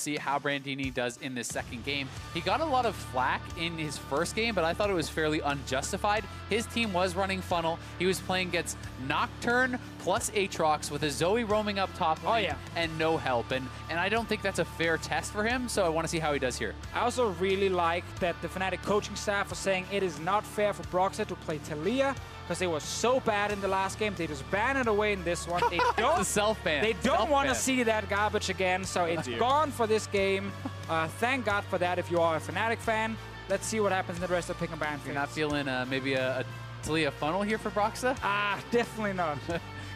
see how Brandini does in this second game. He got a lot of flack in his first game, but I thought it was fairly unjustified. His team was running funnel. He was playing against Nocturne plus Aatrox with a Zoe roaming up top lane and no help. And I don't think that's a fair test for him, so I want to see how he does here. I also really like that the Fnatic coaching staff are saying it is not fair for Broxah to play Taliyah because they were so bad in the last game. They just ban it away in this one. They don't, it's a self-ban. They don't want to see that garbage again, so it's gone for this game. Thank God for that if you are a Fnatic fan. Let's see what happens in the rest of pick and ban phase. You're not feeling maybe a Taliyah funnel here for Broxah? Definitely not.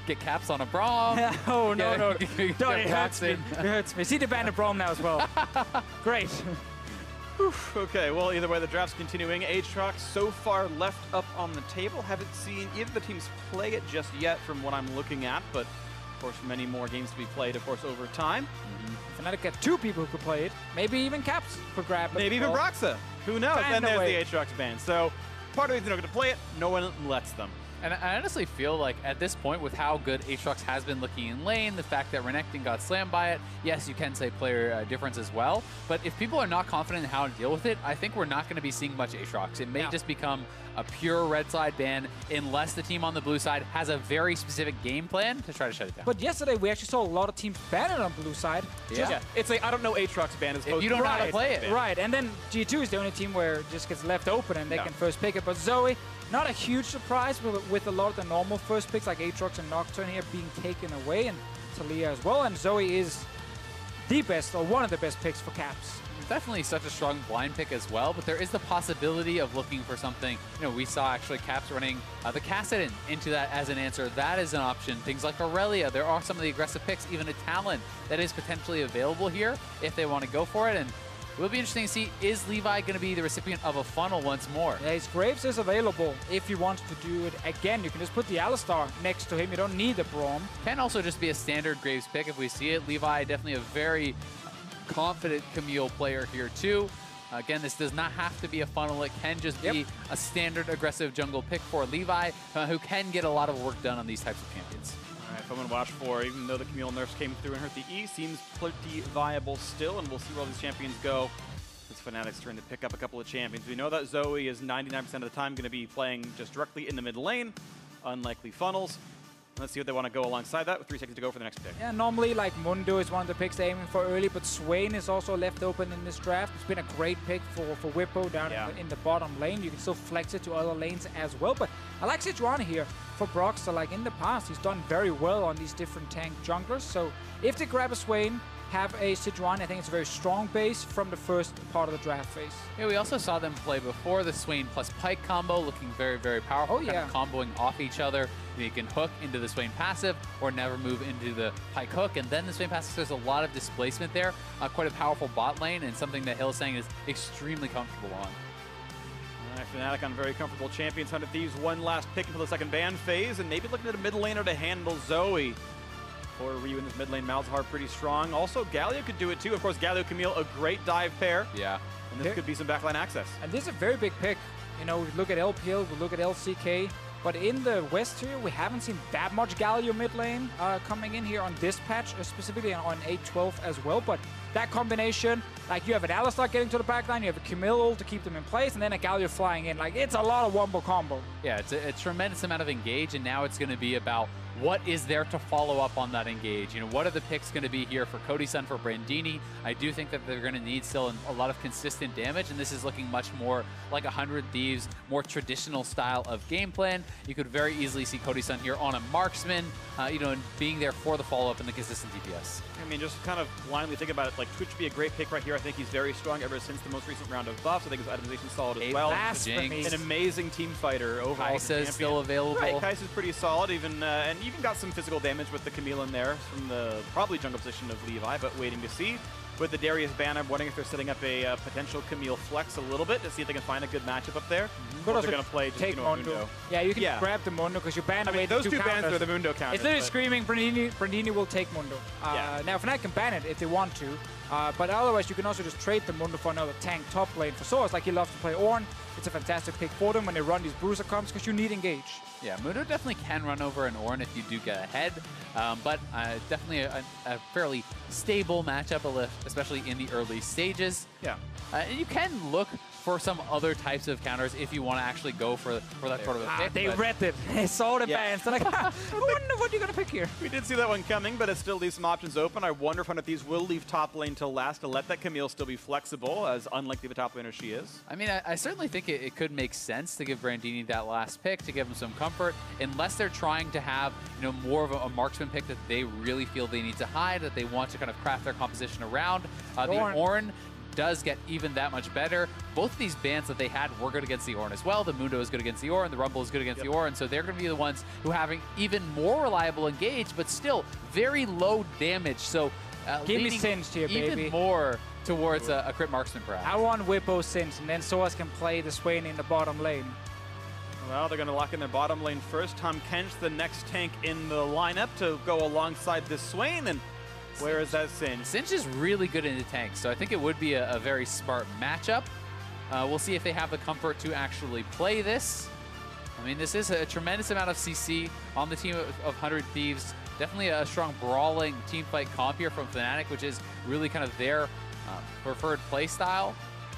Get caps on a Braum. Oh, no. It hurts me. It hurts me. See the ban of Braum now as well. Great. Okay, well, either way, the draft's continuing. Aatrox so far left up on the table. Haven't seen either of the teams play it just yet from what I'm looking at, but of course, many more games to be played, of course, over time. Fnatic got 2 people who could play it. Maybe even Caps could grab it. Maybe even Broxah. Who knows? Ban Then there's away. the Aatrox ban. So part of the reason they're not going to play it, no one lets them. And I honestly feel like at this point, with how good Aatrox has been looking in lane, the fact that Renekton got slammed by it, yes, you can say player difference as well. But if people are not confident in how to deal with it, I think we're not going to be seeing much Aatrox. It may just become a pure red side ban unless the team on the blue side has a very specific game plan to try to shut it down. But yesterday, we actually saw a lot of teams ban it on blue side. Yeah. It's like, I don't know Aatrox ban as opposed you don't know how to to play it. Right, and then G2 is the only team where it just gets left open and they can first pick it. But Zoe, not a huge surprise with a lot of the normal first picks like Aatrox and Nocturne here being taken away, and Taliyah as well. And Zoe is the best, or one of the best picks for Caps. Definitely such a strong blind pick as well, but there is the possibility of looking for something. You know, we saw actually Caps running the Kassadin into that as an answer. That is an option. Things like Aurelia, there are some of the aggressive picks, even a Talon that is potentially available here if they want to go for it. And it will be interesting to see, is Levi going to be the recipient of a funnel once more? Yeah, his Graves is available if he wants to do it again. You can just put the Alistar next to him. You don't need the Braum. Can also just be a standard Graves pick if we see it. Levi, definitely a very confident Camille player here too. Again, this does not have to be a funnel. It can just be a standard aggressive jungle pick for Levi, who can get a lot of work done on these types of champions. All right, someone to watch for, even though the Camille nerfs came through and hurt the E, seems pretty viable still, and we'll see where all these champions go. It's Fnatic's turn to pick up a couple of champions. We know that Zoe is 99% of the time going to be playing just directly in the mid lane, unlikely funnels. Let's see what they want to go alongside that with 3 seconds to go for the next pick. Yeah, normally like Mundo is one of the picks they're aiming for early, but Swain is also left open in this draft. It's been a great pick for Bwipo down in the bottom lane. You can still flex it to other lanes as well, but I like Sejuani here for Broxah. Like in the past, he's done very well on these different tank junglers. So if they grab a Swain, have a Sejuani, I think it's a very strong base from the first part of the draft phase. Yeah, we also saw them play before the Swain plus Pike combo, looking very, very powerful. Kind of comboing off each other. You can hook into the Swain passive or never move into the Pike hook. And then the Swain passive, there's a lot of displacement there. Quite a powerful bot lane and something that Hylissang is extremely comfortable on. All right, Fnatic on very comfortable champions. 100 Thieves, one last pick until the second ban phase, and maybe looking at a mid laner to handle Zoe. Or Ryu in this mid lane, Malzahar pretty strong. Also, Galio could do it too. Of course, Galio, Camille, a great dive pair. Yeah. And this could be some backline access. And this is a very big pick. You know, we look at LPL, we look at LCK, but in the West here, we haven't seen that much Galio mid lane coming in here on this patch, specifically on 8-12 as well. But that combination, like you have an Alistar getting to the backline, you have a Camille ult to keep them in place, and then a Galio flying in. Like, it's a lot of wombo combo. Yeah, it's a tremendous amount of engage, and now it's going to be about what is there to follow up on that engage. You know, what are the picks going to be here for Cody, Sun, for Brandini? I do think that they're going to need still a lot of consistent damage, and this is looking much more like 100 Thieves, more traditional style of game plan. You could very easily see Cody, Sun here on a marksman, you know, and being there for the follow-up and the consistent DPS. I mean, just kind of blindly think about it, like Twitch would be a great pick right here. I think he's very strong ever since the most recent round of buffs. I think his itemization solid as well. An amazing team fighter overall. Kaisa is still available. Right, Kaisa's pretty solid, even and even got some physical damage with the Camille in there from the probably jungle position of Levi, but waiting to see. With the Darius ban, I'm wondering if they're setting up a potential Camille flex a little bit to see if they can find a good matchup up there. But they're going to play just, Mundo. Yeah, you can grab the Mundo because you ban away those the two bans counters. are the Mundo counters. It's literally screaming, Brandini will take Mundo. Now, Fnatic can ban it if they want to, but otherwise you can also just trade the Mundo for another tank top lane for sOAZ. Like he loves to play Ornn. It's a fantastic pick for them when they run these bruiser comps because you need engage. Yeah, Mundo definitely can run over an Ornn if you do get ahead, but definitely a fairly stable matchup, especially in the early stages. Yeah. And you can look for some other types of counters if you want to actually go for that sort of a pick. They read it. They saw the bans. They're like, I wonder what you're going to pick here. We did see that one coming, but it still leaves some options open. I wonder if one of these will leave top lane till last to let that Camille still be flexible, as unlikely the top laner she is. I mean, I certainly think it could make sense to give Brandini that last pick to give him some comfort, unless they're trying to have more of a marksman pick that they really feel they need to hide, that they want to kind of craft their composition around. The Ornn does get even that much better. Both of these bans that they had were good against the Ornn as well. The Mundo is good against the Ornn, the Rumble is good against the Ornn, so they're going to be the ones who having even more reliable engage, but still very low damage. So give me Singed here, baby. Even more towards a crit marksman perhaps. I want Bwipo Singed, and then sOAZ can play the Swain in the bottom lane. Well, they're going to lock in their bottom lane first. Tahm Kench, the next tank in the lineup to go alongside this Swain, and where is that Singed? Singed is really good in the tanks, so I think it would be a very smart matchup. We'll see if they have the comfort to actually play this. I mean, this is a tremendous amount of CC on the team of 100 Thieves. Definitely a strong brawling team fight comp here from Fnatic, which is really kind of their preferred play style.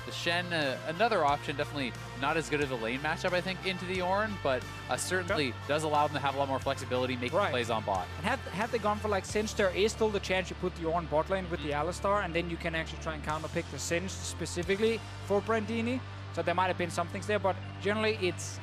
The Shen, another option, definitely not as good of a lane matchup, I think, into the Ornn, but certainly does allow them to have a lot more flexibility making plays on bot. And had they gone for like Singed, there is still the chance you put the Ornn bot lane with the Alistar, and then you can actually try and counterpick the Singed specifically for Brandini. So there might have been some things there, but generally it's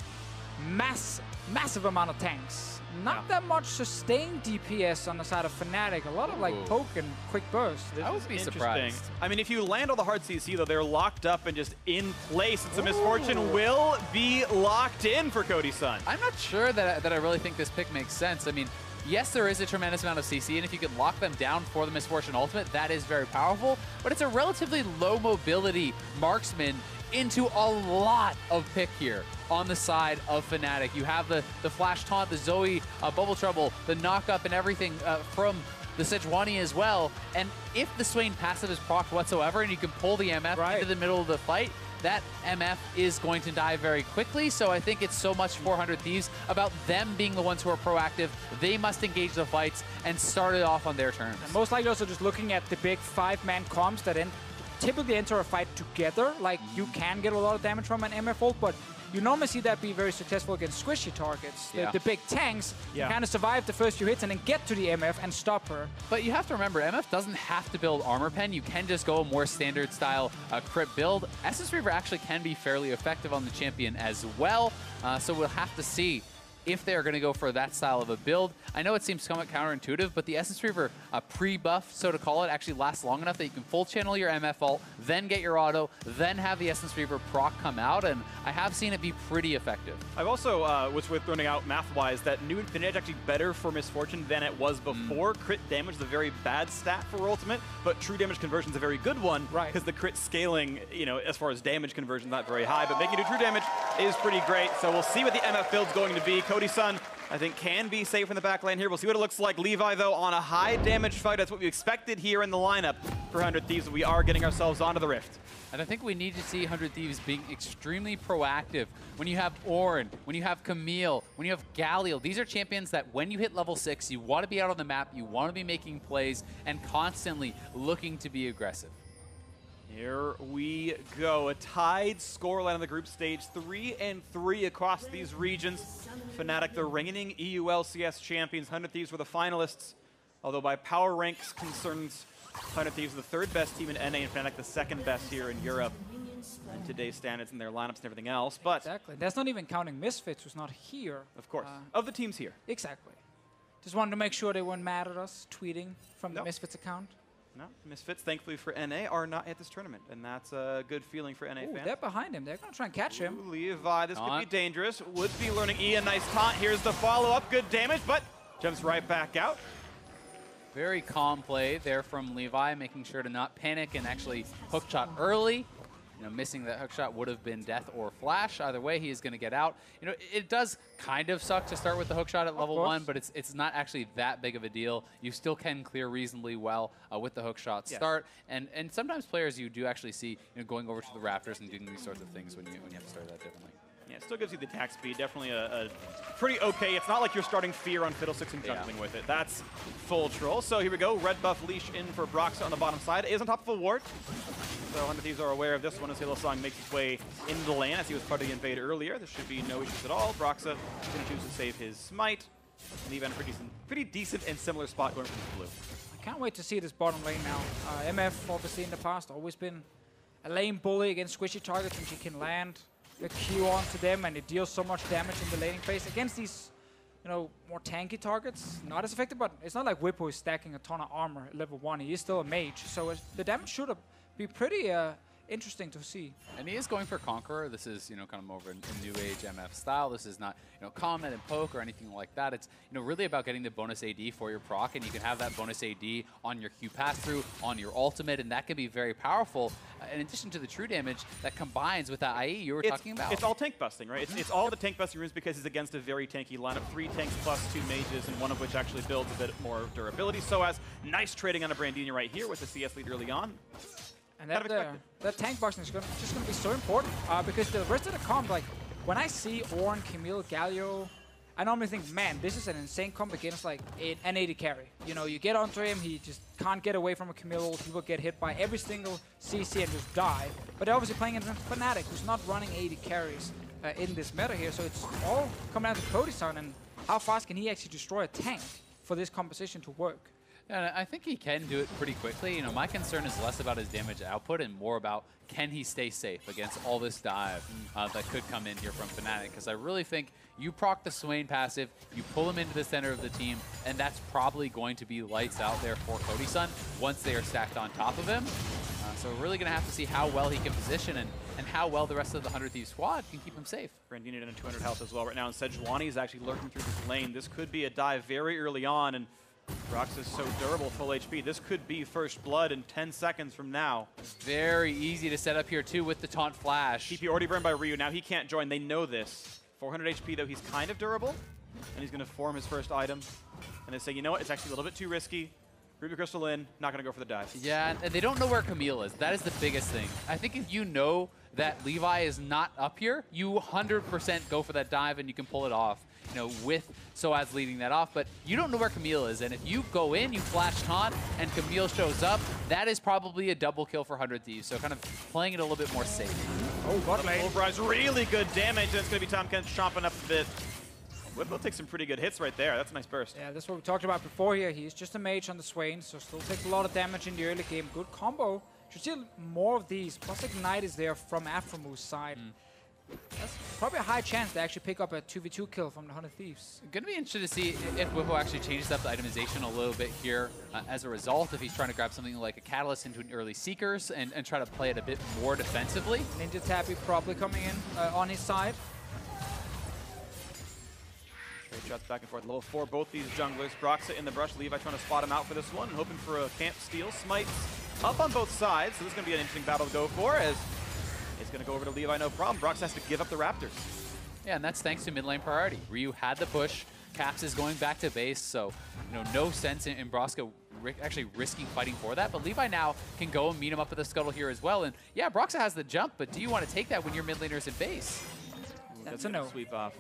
massive amount of tanks. Not that much sustained DPS on the side of Fnatic. A lot of like poke and quick burst. I would be surprised. I mean, if you land all the hard CC, though, they're locked up and just in place. It's a misfortune will be locked in for Cody's son. I'm not sure that I really think this pick makes sense. I mean, yes, there is a tremendous amount of CC, and if you can lock them down for the Misfortune Ultimate, that is very powerful, but it's a relatively low mobility marksman into a lot of pick here on the side of Fnatic. You have the Flash Taunt, the Zoe Bubble Trouble, the Knock Up, and everything from the Sejuani as well. And if the Swain passive is procced whatsoever and you can pull the MF into the middle of the fight, that MF is going to die very quickly. So I think it's so much 400 Thieves about them being the ones who are proactive. They must engage the fights and start it off on their terms. And most likely also just looking at the big 5-man comps that typically enter a fight together. Like, you can get a lot of damage from an MF ult, but you normally see that be very successful against squishy targets. The big tanks kind of survive the first few hits and then get to the MF and stop her. But you have to remember, MF doesn't have to build armor pen. You can just go a more standard style crit build. Essence Reaver actually can be fairly effective on the champion as well. So we'll have to see if they're going to go for that style of a build. I know it seems somewhat counterintuitive, but the Essence Reaver pre-buff, so to call it, actually lasts long enough that you can full channel your MF ult, then get your auto, then have the Essence Reaver proc come out, and I have seen it be pretty effective. I've also, was with throwing out math-wise, that new Infinity is actually better for Misfortune than it was before. Crit damage is a very bad stat for Ultimate, but true damage conversion is a very good one, because the crit scaling, as far as damage conversion, not very high, but making it true damage is pretty great. So we'll see what the MF build's going to be. Cody's son, I think, can be safe in the back lane here. We'll see what it looks like. Levi, though, on a high damage fight. That's what we expected here in the lineup for 100 Thieves. We are getting ourselves onto the Rift. And I think we need to see 100 Thieves being extremely proactive. When you have Ornn, when you have Camille, when you have Galio, these are champions that when you hit level 6, you want to be out on the map, you want to be making plays, and constantly looking to be aggressive. Here we go. A tied scoreline on the group stage, 3-3 across these regions. Fnatic, the reigning EU LCS champions. 100 Thieves were the finalists, although by power ranks concerns, 100 Thieves are the third best team in NA, and Fnatic the second best here in Europe. And today's standards and their lineups and everything else. But exactly. That's not even counting Misfits, who's not here. Of course. Of the teams here. Exactly. Just wanted to make sure they weren't mad at us tweeting from the Misfits account. No, Misfits, thankfully for NA, are not at this tournament, and that's a good feeling for NA fans. They're behind him. They're going to try and catch him. Ooh, Levi, this could be dangerous. Would be learning E, a nice taunt. Here's the follow-up. Good damage, but jumps right back out. Very calm play there from Levi, making sure to not panic and actually hook shot early. Missing that hook shot would have been death or flash. Either way, he is going to get out. It does kind of suck to start with the hook shot at level 1, but it's not actually that big of a deal. You still can clear reasonably well with the hook shot start. And sometimes players you do actually see going over to the rafters and doing these sorts of things when you have to start that differently. Yeah, it still gives you the attack speed. Definitely a pretty okay. It's not like you're starting Fear on Fiddlesticks and jungling with it. That's full troll. So here we go. Red buff leash in for Broxah on the bottom side. It is on top of a ward. So 100 Thieves are aware of this one as Hylissang makes his way into the lane as he was part of the invade earlier. There should be no issues at all. Broxah is going to choose to save his smite. And even a pretty decent and similar spot going from the blue. I can't wait to see this bottom lane now. MF, obviously in the past, always been a lane bully against squishy targets when she can land the Q onto them and it deals so much damage in the laning phase. Against these, you know, more tanky targets, not as effective, but it's not like Bwipo is stacking a ton of armor at level 1. He is still a mage, so the damage should be pretty interesting to see. And he is going for Conqueror. This is, you know, kind of more of a new age MF style. This is not, you know, comment and poke or anything like that. It's, you know, really about getting the bonus AD for your proc, and you can have that bonus AD on your Q pass-through, on your ultimate, and that can be very powerful. In addition to the true damage that combines with that IE you were talking about. It's all tank busting, right? It's all the tank busting runes because he's against a very tanky lineup. 3 tanks plus 2 mages, and one of which actually builds a bit more durability. sOAZ, nice trading on a Brandini right here with the CS lead early on. And that tank boxing is just going to be so important because the rest of the comp, like when I see Ornn, Camille, Galio, I normally think, man, this is an insane comp against like an AD carry. You know, you get onto him, he just can't get away from a Camille. People get hit by every single CC and just die. But they're obviously playing against Fnatic, who's not running AD carries in this meta here. So it's all coming down to Cody's turn and how fast can he actually destroy a tank for this composition to work. Yeah, I think he can do it pretty quickly. You know, my concern is less about his damage output and more about can he stay safe against all this dive that could come in here from Fnatic. Because I really think you proc the Swain passive, you pull him into the center of the team, and that's probably going to be lights out there for Cody Sun once they are stacked on top of him. So we're really going to have to see how well he can position and how well the rest of the 100 Thieves squad can keep him safe. Brandini in 200 health as well right now, and Sejuani is actually lurking through this lane. This could be a dive very early on, and Broxah is so durable, full HP. This could be first blood in 10 seconds from now. Very easy to set up here, too, with the taunt flash. TP already burned by Ryu. Now he can't join. They know this. 400 HP, though. He's kind of durable. And he's going to form his first item. And they say, you know what? It's actually a little bit too risky. Ruby Crystal in. Not going to go for the dive. Yeah, and they don't know where Camille is. That is the biggest thing. I think if you know that Levi is not up here, you 100% go for that dive and you can pull it off. You know, with sOAZ leading that off, but you don't know where Camille is, and if you go in, you flash taunt, and Camille shows up, that is probably a double kill for 100 Thieves, so kind of playing it a little bit more safe. Oh, bot lane. Pulverize, really good damage, and it's going to be Tahm Kench chomping up a bit. Bwipo takes some pretty good hits right there. That's a nice burst. Yeah, that's what we talked about before here. He's just a mage on the Swain, so still takes a lot of damage in the early game. Good combo. Should see more of these. Plus Ignite is there from Aphromoo's side. That's probably a high chance to actually pick up a 2v2 kill from the 100 Thieves. Gonna be interested to see if Bwipo actually changes up the itemization a little bit here as a result, if he's trying to grab something like a Catalyst into an early Seekers and try to play it a bit more defensively. Ninja Tappy probably coming in on his side. Great shots back and forth. Level 4, both these junglers. Broxah in the brush. Levi trying to spot him out for this one, hoping for a camp steal. Smites up on both sides, so this is going to be an interesting battle to go for, as it's going to go over to Levi, no problem. Broxah has to give up the Raptors. Yeah, and that's thanks to mid lane priority. Ryu had the push. Caps is going back to base, so you know, no sense in Broxah actually risking fighting for that. But Levi now can go and meet him up at the scuttle here as well. And yeah, Broxah has the jump, but do you want to take that when your mid laner's in base? That's a no. Sweep off.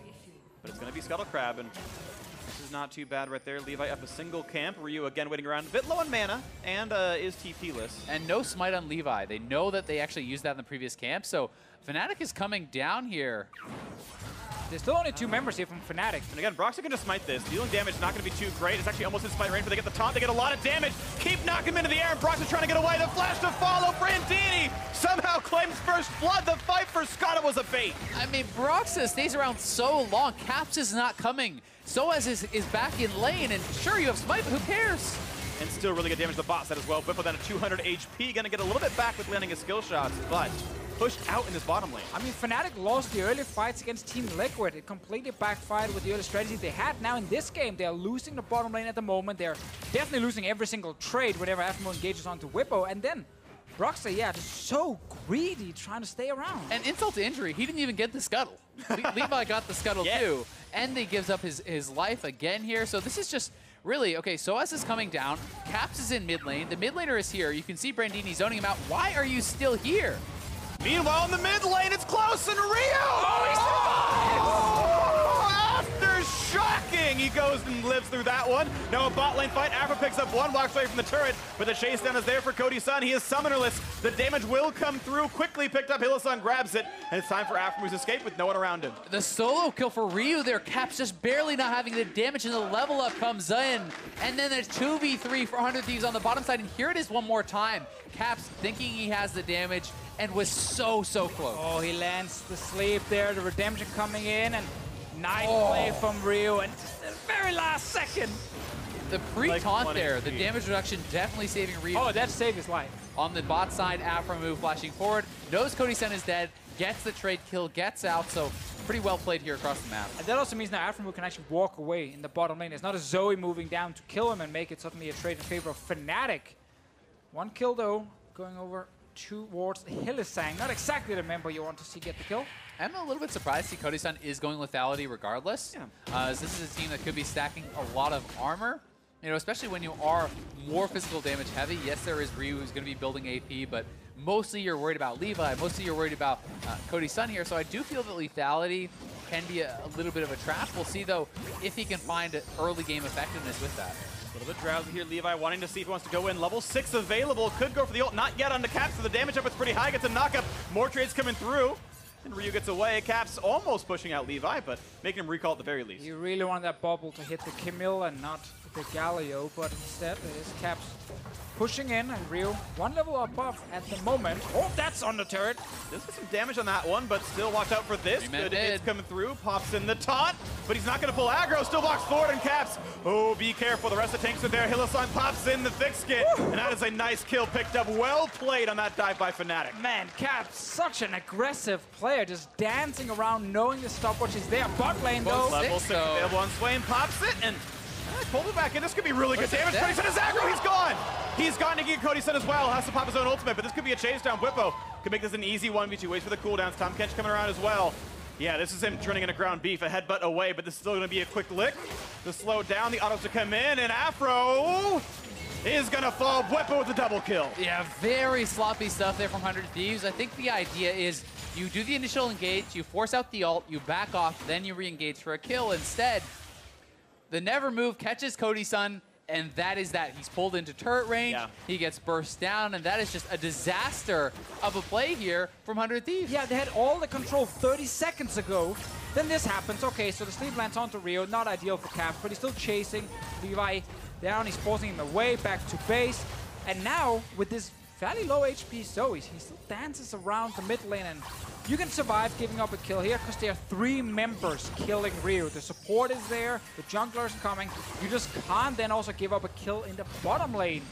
But it's going to be Scuttle Crab, and this is not too bad right there. Levi up a single camp. Ryu again waiting around, a bit low on mana, and is TP-less. And no smite on Levi. They know that they actually used that in the previous camp, so Fnatic is coming down here. There's still only 2 members here from Fnatic. And again, Broxah can just smite this. Dealing damage is not going to be too great. It's actually almost in smite range, but they get the taunt. They get a lot of damage. Keep knocking him into the air, and Broxah trying to get away. The flash to follow. Brandini somehow claims first blood. The fight for Scott was a bait. I mean, Broxah stays around so long. Caps is not coming. sOAZ is back in lane, and sure, you have smite, but who cares? And still really good damage to the bot side as well. Bwipo down to 200 HP. Going to get a little bit back with landing his skill shots, but pushed out in this bottom lane. I mean, Fnatic lost the early fights against Team Liquid. It completely backfired with the early strategy they had. Now in this game, they're losing the bottom lane at the moment. They're definitely losing every single trade whenever Aphromoo engages onto Bwipo. And then Broxah, yeah, just so greedy trying to stay around. And insult to injury, he didn't even get the scuttle. Levi got the scuttle too. And he gives up his life again here. So this is just really, okay, sOAZ is coming down. Caps is in mid lane. The mid laner is here. You can see Brandini zoning him out. Why are you still here? Meanwhile, in the mid lane, it's close, and Rio! Oh, he After shocking, he goes and lives through that one. Now a bot lane fight. Aphromoo picks up one, walks away from the turret, but the chase down is there for Cody Sun. He is summonerless. The damage will come through. Quickly picked up. Hylissang grabs it, and it's time for Aphromoo's escape with no one around him. The solo kill for Ryu there. Caps just barely not having the damage, and the level up comes in. And then there's 2v3 for 100 Thieves on the bottom side, and here it is one more time. Caps thinking he has the damage, and was so close. Oh, he lands the sleep there, the redemption coming in, and nice play from Ryu, and just the very last second. The pre-taunt there, the damage reduction definitely saving Ryu. Oh, that saved his life. On the bot side, Aphromoo flashing forward, knows Cody Sun is dead, gets the trade kill, gets out, so pretty well played here across the map. And that also means now Aphromoo can actually walk away in the bottom lane. It's not a Zoe moving down to kill him and make it suddenly a trade in favor of Fnatic. One kill though, going over towards Hylissang. Not exactly the member you want to see get the kill. I'm a little bit surprised to see Cody Sun is going lethality regardless. Yeah. As this is a team that could be stacking a lot of armor. You know, especially when you are more physical damage heavy. Yes, there is Ryu who's going to be building AP, but mostly you're worried about Levi, mostly you're worried about Cody Sun here. So I do feel that lethality can be a little bit of a trap. We'll see, though, if he can find early game effectiveness with that. A little bit drowsy here. Levi wanting to see if he wants to go in. Level 6 available. Could go for the ult. Not yet on the Caps, so the damage up is pretty high. Gets a knock-up. More trades coming through. And Ryu gets away. Caps almost pushing out Levi, but making him recall at the very least. You really want that bubble to hit the Camille and not the Galio, but instead it is Caps pushing in, and Ryu one level above at the moment. Oh, that's on the turret. Does get some damage on that one, but still watch out for this. Good hits coming through. Pops in the taunt, but he's not going to pull aggro. Still walks forward, and Caps. Oh, be careful. The rest of the tanks are there. Hylissang pops in the thick skit, and that is a nice kill picked up. Well played on that dive by Fnatic. Man, Caps, such an aggressive player, just dancing around, knowing the stopwatch is there. Bot lane though. Level 6 available on Swain. Pops it, and pulled it back in. This could be really good damage. Cody Sun is aggro. He's gone. He's gone to get Cody Sun as well. Has to pop his own ultimate, but this could be a chase down. Bwipo could make this an easy 1v2. Waits for the cooldowns. Tahm Kench coming around as well. Yeah, this is him turning into ground beef. A headbutt away, but this is still going to be a quick lick to slow down the autos to come in, and Aphro is going to fall. Bwipo with a double kill. Yeah, very sloppy stuff there from 100 Thieves. I think the idea is you do the initial engage, you force out the ult, you back off, then you re-engage for a kill. Instead, the never move catches Cody Sun, and that is that. He's pulled into turret range, he gets burst down, and that is just a disaster of a play here from 100 Thieves. Yeah, they had all the control 30 seconds ago. Then this happens. Okay, so the sleep lands onto Rio. Not ideal for Caps, but he's still chasing Levi down. He's forcing him away, back to base. And now, with this fairly low HP Zoe, he still dances around the mid lane, and you can survive giving up a kill here because there are 3 members killing Ryu. The support is there, the jungler is coming. You just can't then also give up a kill in the bottom lane.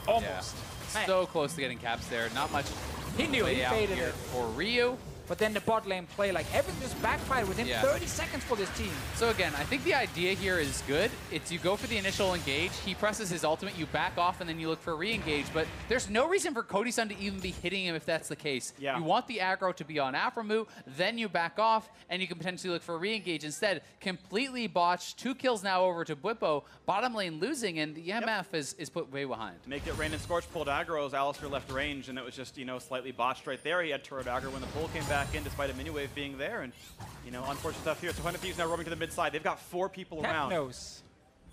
Almost. Yeah. So close to getting Caps there. Not much. He knew, he faded it. For Ryu. But then the bot lane play, like everything just backfired within 30 seconds for this team. So again, I think the idea here is good. It's you go for the initial engage, he presses his ultimate, you back off, and then you look for a re-engage. But there's no reason for Cody Sun to even be hitting him if that's the case. Yeah. You want the aggro to be on Aphromoo, then you back off, and you can potentially look for a re-engage. Instead, completely botched. 2 kills now over to Bwipo. Bottom lane losing, and the MF is put way behind. Make it rain and scorch, pulled aggro as Alistar left range, and it was just, you know, slightly botched right there. He had turret aggro when the pull came back in, despite a mini wave being there, and, you know, unfortunate stuff here. So 100 Thieves now roaming to the mid side. They've got 4 people around. Knows.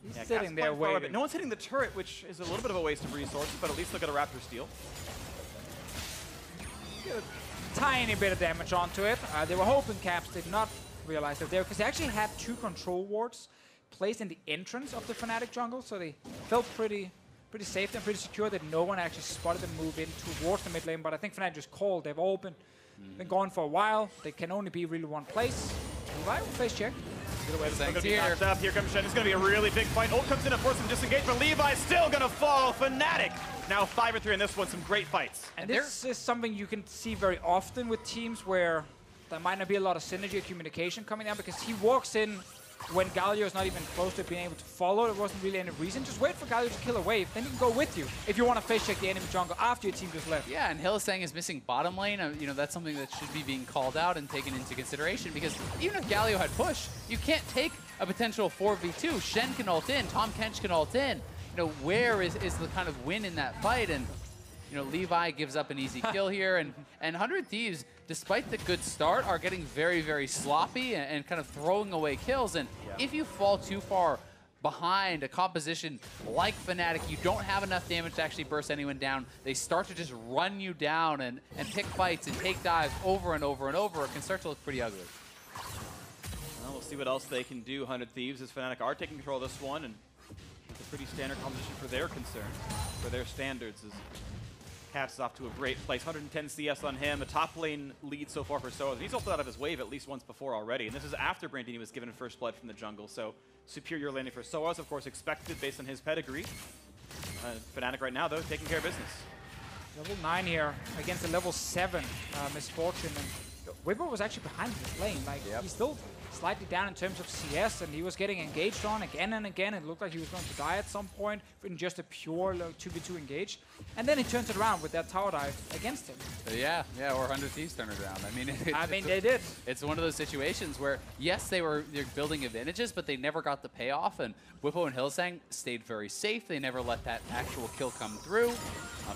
He's sitting there waiting. No one's hitting the turret, which is a little bit of a waste of resources, but at least look at a Raptor steal. Get a tiny bit of damage onto it. They were hoping Caps did not realize that there, because they actually had 2 control wards placed in the entrance of the Fnatic jungle, so they felt pretty safe and pretty secure that no one actually spotted them move in towards the mid lane. But I think Fnatic just called. They've all been gone for a while. They can only be really one place. Levi will face check. Here comes Shen. It's going to be a really big fight. Ult comes in and forces him disengage, but Levi's still going to fall. Fnatic now 5-3 in this one. Some great fights. And this is something you can see very often with teams where there might not be a lot of synergy or communication coming down, because he walks in when Galio is not even close to being able to follow. There wasn't really any reason. Just wait for Galio to kill a wave, then he can go with you if you want to face check the enemy jungle after your team just left. Yeah, and Hylissang is missing bottom lane. You know, that's something that should be being called out and taken into consideration, because even if Galio had push, you can't take a potential 4v2. Shen can ult in, Tahm Kench can ult in. You know, where is the kind of win in that fight? And you know, Levi gives up an easy kill here, and 100 Thieves, despite the good start, are getting very, very sloppy and kind of throwing away kills. And if you fall too far behind a composition like Fnatic, you don't have enough damage to actually burst anyone down. They start to just run you down and pick fights and take dives over and over and over. It can start to look pretty ugly. Well, we'll see what else they can do, 100 Thieves, as Fnatic are taking control of this one, and it's a pretty standard composition for their concerns, for their standards. As Cats is off to a great place, 110 CS on him, a top lane lead so far for sOAZ. He's also out of his wave at least once before already, and this is after Brandini was given first blood from the jungle, so superior laning for sOAZ, of course, expected based on his pedigree. Fnatic right now, though, taking care of business. Level 9 here against a level 7 Misfortune. And Bwipo was actually behind this lane. Like, he's still slightly down in terms of CS, and he was getting engaged on again and again. It looked like he was going to die at some point in just a pure 2v2 engage. And then he turns it around with that tower dive against him. Yeah, or 100 Thieves turn it around. I mean, they did. It's one of those situations where, yes, they're building advantages, but they never got the payoff. And Bwipo and Hylissang stayed very safe. They never let that actual kill come through.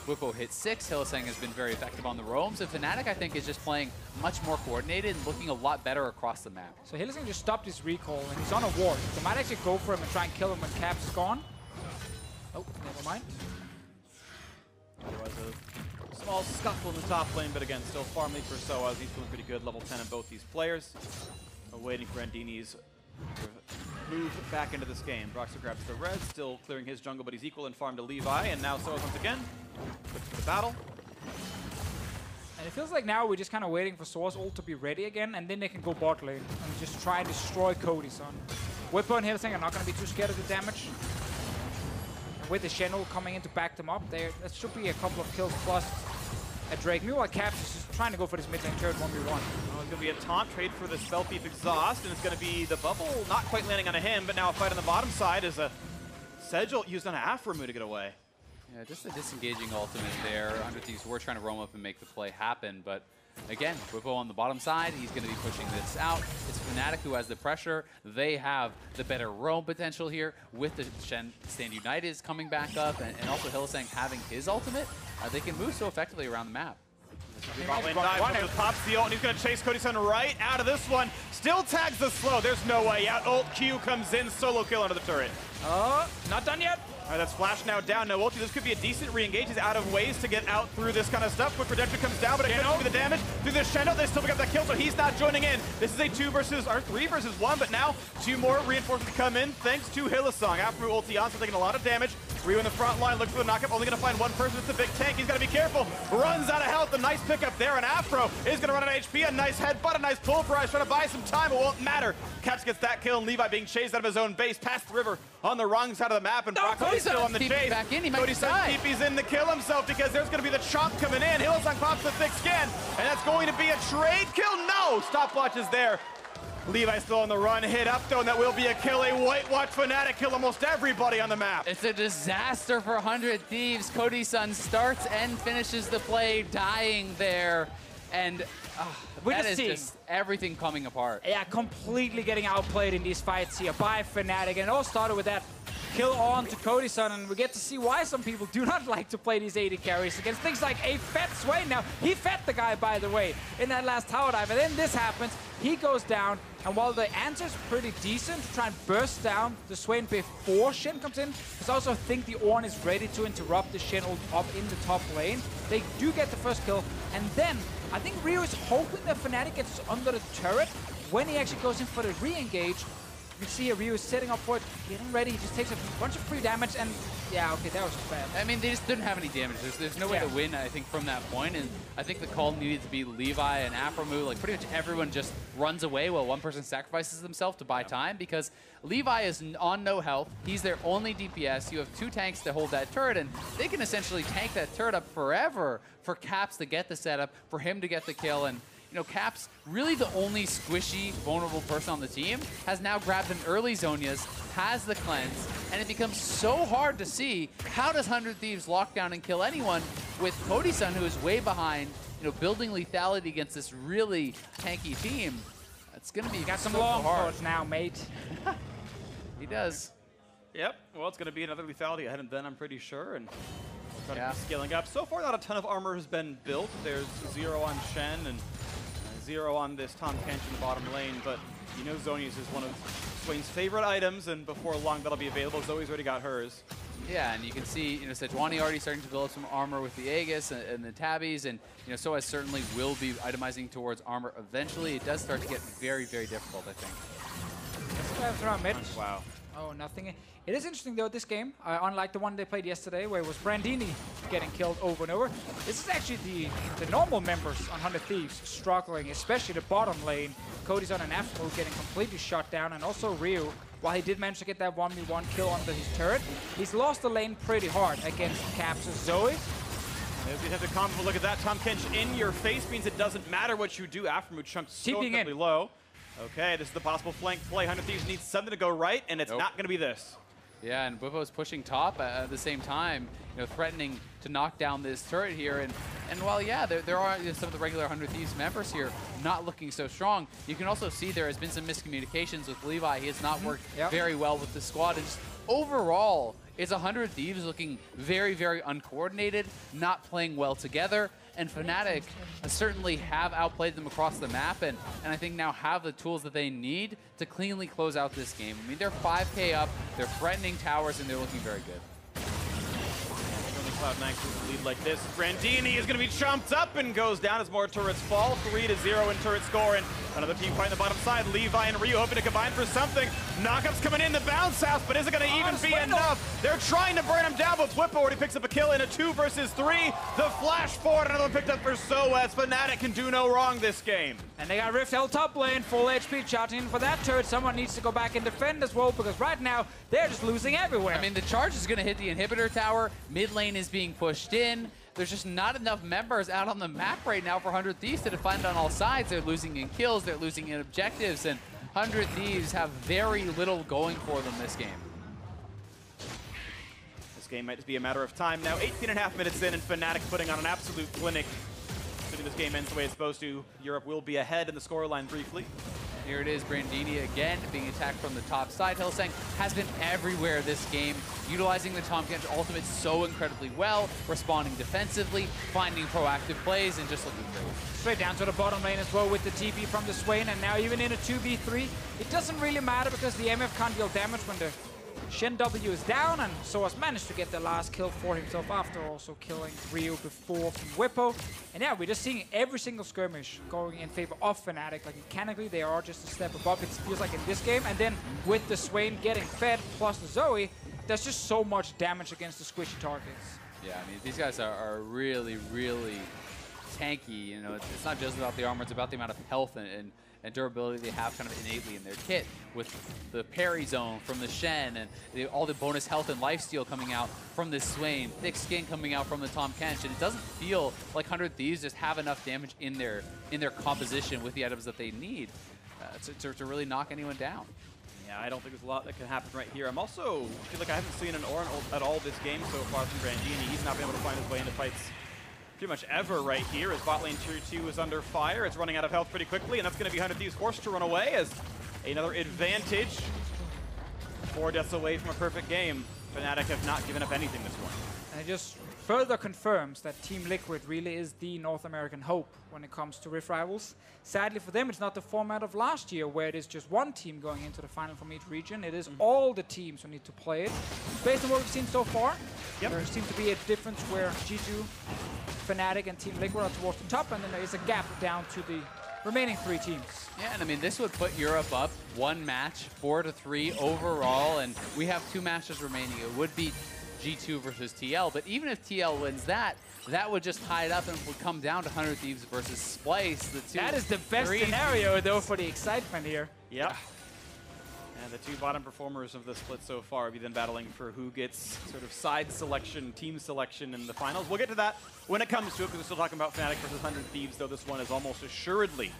Bwipo hit 6. Hylissang has been very effective on the roams. And Fnatic, I think, is just playing much more coordinated and looking a lot better across the map. So Hylissang just stopped his recall, and he's on a ward. They might actually go for him and try and kill him when Caps is gone. Oh, never mind. Otherwise, a small scuffle in the top lane, but again, still farm lead for sOAZ. He's feeling pretty good, level 10 in both these players. Waiting for Brandini's move back into this game. Broxah grabs the red, still clearing his jungle, but he's equal in farm to Levi, and now sOAZ once again looks for the battle. And it feels like now we're just kind of waiting for sOAZ ult to be ready again, and then they can go bot lane and just try and destroy Cody, son. Bwipo and Hylissang are not going to be too scared of the damage. And with the Shen ult coming in to back them up, there should be a couple of kills plus a Drake. Meanwhile, Caps is just trying to go for this mid lane turret 1v1. Well, it's going to be a taunt trade for the spell thief exhaust, and it's going to be the bubble not quite landing on him, but now a fight on the bottom side is a Sejuani used on an Aphromoo to get away. Yeah, just a disengaging ultimate there. 100 Thieves were trying to roam up and make the play happen, but again, Bwipo on the bottom side, he's going to be pushing this out. It's Fnatic who has the pressure. They have the better roam potential here with the Shen Stand United is coming back up, and also Hylissang having his ultimate. They can move so effectively around the map. Pops the ult, and he's going to chase Cody Sun right out of this one. Still tags the slow. There's no way out. Ult Q comes in, solo kill under the turret. Not done yet. All right, that's Flash now down, no ulti. This could be a decent re-engage. He's out of ways to get out through this kind of stuff. Quick Redemption comes down, but it couldn't do the damage. Through the Shen ult, they still pick up that kill, so he's not joining in. This is a 3 versus 1, but now 2 more reinforcements come in thanks to Hylissang. Aphromoo ulti on, so taking a lot of damage. Ryu in the front line, looks for the knockup, only going to find one person. It's the big tank. He's got to be careful. Runs out of health. A nice pickup there, and Aphro is going to run out of HP. A nice headbutt, a nice pulverize, trying to buy some time. It won't matter. Caps gets that kill, and Levi being chased out of his own base past the river on the wrong side of the map, and Broxah is still on the chase. Back in. He might Cody Sun TP's in to kill himself because there's going to be the chomp coming in. Hylissang pops the thick skin, and that's going to be a trade kill. No! Stopwatch is there. Levi still on the run, hit up though, and that will be a kill. A whitewash Fnatic kill almost everybody on the map. It's a disaster for 100 Thieves. Cody Sun starts and finishes the play, dying there, and that is just everything coming apart. Yeah, completely getting outplayed in these fights here by Fnatic, and it all started with that kill on to Cody Sun, and we get to see why some people do not like to play these AD carries against things like a fed Swain. Now, he fed the guy, by the way, in that last tower dive, and then this happens. He goes down, and while the answer's pretty decent to try and burst down the Swain before Shen comes in, because I also think the Ornn is ready to interrupt the Shen ult up in the top lane. They do get the first kill, and then I think Ryu is hoping that Fnatic gets under the turret. When he actually goes in for the re-engage, you can see Ryu is setting up for it, getting ready. He just takes a bunch of free damage, and yeah, okay, that was just bad. I mean, they just didn't have any damage. There's no way to win, I think, from that point, and I think the call needed to be Levi and Aphromoo. Like, pretty much everyone just runs away while one person sacrifices themselves to buy time, because Levi is on no health. He's their only DPS. You have 2 tanks to hold that turret, and they can essentially tank that turret up forever for Caps to get the setup, for him to get the kill, and you know, Caps, really the only squishy, vulnerable person on the team, has now grabbed an early Zhonya's, has the cleanse, and it becomes so hard to see how does 100 Thieves lock down and kill anyone with Cody Sun, who is way behind, you know, building lethality against this really tanky team. It's going to be got some long throws now, mate. He does. Yep. Well, it's going to be another lethality ahead of them, I'm pretty sure, and Yeah. Scaling up. So far, not a ton of armor has been built. There's 0 on Shen and 0 on this Tahm Kench in the bottom lane, but you know Zhonya's is one of Swain's favorite items, and before long that'll be available. Zoe's already got hers. Yeah, and you can see, Sejuani already starting to build some armor with the Aegis and the Tabbies, and sOAZ certainly will be itemizing towards armor eventually. It does start to get very, very difficult, I think. Around mid. Wow. Oh, nothing. It is interesting, though, this game, unlike the one they played yesterday, where it was Brandini getting killed over and over. This is actually the normal members on 100 Thieves struggling, especially the bottom lane. Cody's on an Aphromoo getting completely shot down, and also Ryu, while he did manage to get that 1v1 kill under his turret, he's lost the lane pretty hard against Caps' Zoe. We have to combo. Look at that. Tahm Kench in your face means it doesn't matter what you do. Aphromoo chunks so incredibly low. Okay, this is the possible flank play. 100 Thieves needs something to go right, and it's not going to be this. Yeah, and Bwipo is pushing top at the same time, threatening to knock down this turret here. And while, yeah, there are some of the regular 100 Thieves members here not looking so strong, you can also see there has been some miscommunications with Levi. He has not worked very well with the squad. And just overall, it's 100 Thieves looking very, very uncoordinated, not playing well together. And Fnatic certainly have outplayed them across the map, and I think now have the tools that they need to cleanly close out this game. I mean, they're 5K up, they're threatening towers, and they're looking very good. Cloud9 with a lead like this. Brandini is going to be chomped up and goes down as more turrets fall. 3-0 in turret score, and another team fighting the bottom side. Levi and Ryu hoping to combine for something. Knockups coming in the bounce house, but is it going to even be enough? They're trying to burn him down, but Bwipo already picks up a kill in a 2 versus 3. The flash forward, another one picked up for sOAZ. Fnatic can do no wrong this game. And they got Rift held top lane, full HP charging in for that turret. Someone needs to go back and defend as well, because right now, they're just losing everywhere. I mean, the charge is going to hit the inhibitor tower. Mid lane is being pushed in. There's just not enough members out on the map right now for 100 Thieves to defend on all sides. They're losing in kills, they're losing in objectives, and 100 Thieves have very little going for them this game. This game might just be a matter of time now. 18.5 minutes in, and Fnatic putting on an absolute clinic. Assuming this game ends the way it's supposed to, Europe will be ahead in the scoreline briefly. Here it is, Brandini again being attacked from the top side. Hylissang has been everywhere this game, utilizing the Tahm Kench ultimate so incredibly well, responding defensively, finding proactive plays, and just looking great. Straight down to the bottom lane as well with the TP from the Swain, and now even in a 2v3, it doesn't really matter because the MF can't deal damage when the Shen W is down, and sOAZ managed to get the last kill for himself after also killing Ryu before from Bwipo. And yeah, we're just seeing every single skirmish going in favor of Fnatic. Like mechanically, they are just a step above, it feels like in this game. And then with the Swain getting fed plus the Zoe, there's just so much damage against the squishy targets. Yeah, I mean, these guys are really, really tanky. It's not just about the armor, it's about the amount of health and durability they have kind of innately in their kit, with the parry zone from the Shen and all the bonus health and lifesteal coming out from this Swain, thick skin coming out from the Tahm Kench, and it doesn't feel like 100 Thieves just have enough damage in their composition with the items that they need to really knock anyone down. Yeah, I don't think there's a lot that can happen right here. I'm also feel like I haven't seen an Ornn at all this game so far from Brandini. He's not been able to find his way into fights pretty much ever right here, as bot lane tier 2 is under fire. It's running out of health pretty quickly, and that's going to be 100 Thieves forced to run away as another advantage. 4 deaths away from a perfect game. Fnatic have not given up anything this one. And it just further confirms that Team Liquid really is the North American hope when it comes to Rift Rivals. Sadly for them, it's not the format of last year where it is just one team going into the final from each region. It is all the teams who need to play it. Based on what we've seen so far, there seems to be a difference where G2, Fnatic, and Team Liquid are towards the top, and then there is a gap down to the remaining 3 teams. Yeah, and I mean, this would put Europe up 1 match, 4-3 overall, and we have 2 matches remaining. It would be G2 versus TL, but even if TL wins that would just tie it up and would come down to 100 Thieves versus Splice. That is the best scenario, though, for the excitement here. Yep. And the 2 bottom performers of the split so far will be then battling for who gets sort of side selection, team selection in the finals. We'll get to that when it comes to it, because we're still talking about Fnatic versus 100 Thieves, though this one is almost assuredly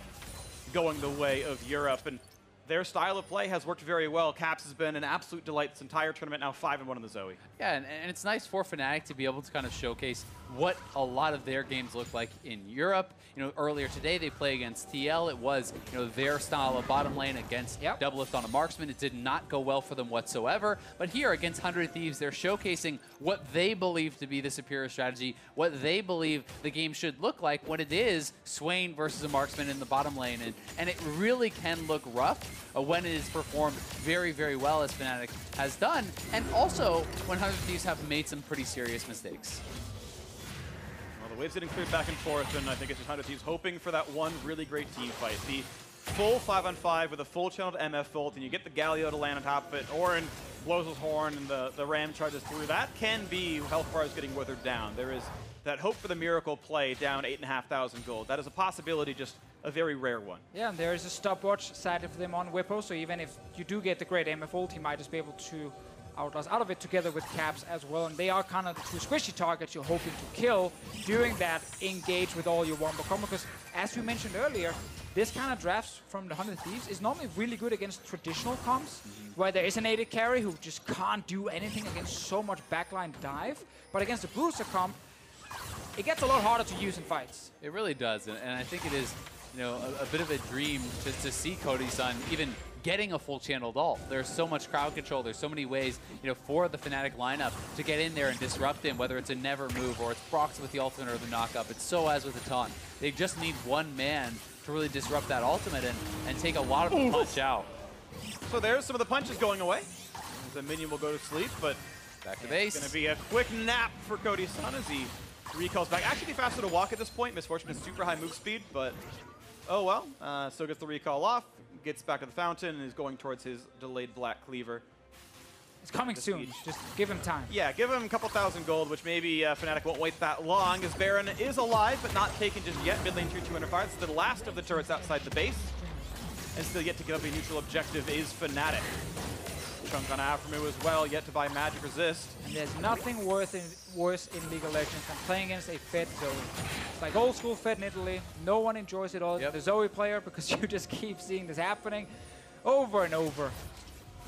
going the way of Europe. And their style of play has worked very well. Caps has been an absolute delight this entire tournament, now 5-1 in the Zoe. Yeah, and it's nice for Fnatic to be able to kind of showcase what a lot of their games look like in Europe. You know, earlier today they play against TL. It was, you know, their style of bottom lane against Doublelift on a marksman. It did not go well for them whatsoever. But here against 100 Thieves, they're showcasing what they believe to be the superior strategy, what they believe the game should look like when it is Swain versus a marksman in the bottom lane. And it really can look rough when it is performed very, very well, as Fnatic has done. And also when 100 Thieves have made some pretty serious mistakes. Well, the wave's getting cleared back and forth, and I think it's just 100 Thieves hoping for that one really great team fight. The full 5-on-5 with a full channeled MF ult, and you get the Galio to land on top of it. Ornn blows his horn, and the Ram charges through. That can be health bars getting withered down. There is that hope for the miracle play down 8,500 gold. That is a possibility, just a very rare one. Yeah, and there is a stopwatch sided for them on Bwipo, so even if you do get the great MF ult, he might just be able to outlast out of it together with Caps as well. And they are kind of the two squishy targets you're hoping to kill during that engage with all your wombo combo. Because as we mentioned earlier, this kind of drafts from the 100 Thieves is normally really good against traditional comps, where there is an AD carry who just can't do anything against so much backline dive. But against the Broxah comp, it gets a lot harder to use in fights. It really does, and I think it is, you know, a bit of a dream to see Cody Sun even getting a full channeled ult. There's so much crowd control. There's so many ways, you know, for the Fnatic lineup to get in there and disrupt him, whether it's a never move or it's Broxah with the ultimate or the knock-up. It's sOAZ with the taunt. They just need one man to really disrupt that ultimate and take a lot of the punch out. So there's some of the punches going away. The minion will go to sleep, but back to base. It's going to be a quick nap for Cody Sun as he recalls back. Actually faster to walk at this point. Misfortune is super high move speed, but oh well. Still gets the recall off, gets back to the fountain, and is going towards his delayed black cleaver. It's coming soon. Just give him time. Yeah, give him a couple thousand gold, which maybe Fnatic won't wait that long, as Baron is alive, but not taken just yet. Mid lane tier 200 fire. It's the last of the turrets outside the base. And still yet to get up a neutral objective is Fnatic. Chunk on Aphromoo as well, yet to buy magic resist. And there's nothing worse in League of Legends than playing against a fed Zoe. It's like old school fed in Italy. No one enjoys it all. The Zoe player, because you just keep seeing this happening over and over.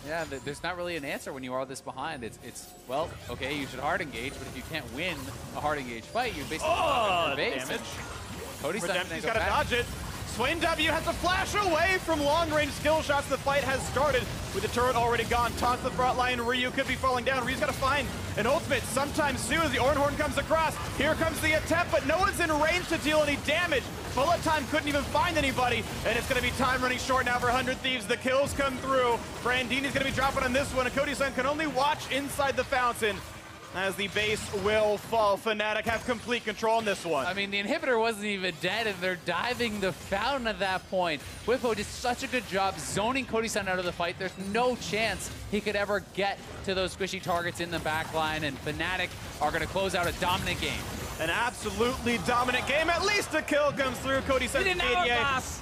Yeah, there's not really an answer when you are this behind. It's well, okay, you should hard engage, but if you can't win a hard engage fight, you basically your base. Damage. Cody's Redemption's got to dodge it. Swain W has to flash away from long-range skill shots. The fight has started with the turret already gone. Taunts the front line. Ryu could be falling down. Ryu's got to find an ultimate sometime soon as the Ornn comes across. Here comes the attempt, but no one's in range to deal any damage. Bullet time couldn't even find anybody, and it's going to be time running short now for 100 Thieves. The kills come through. Brandini's going to be dropping on this one, and Cody Sun can only watch inside the fountain as the base will fall. Fnatic have complete control on this one. I mean, the inhibitor wasn't even dead, and they're diving the fountain at that point. Bwipo did such a good job zoning Cody Sun out of the fight. There's no chance he could ever get to those squishy targets in the backline, and Fnatic are going to close out a dominant game. An absolutely dominant game. At least a kill comes through. Cody Sun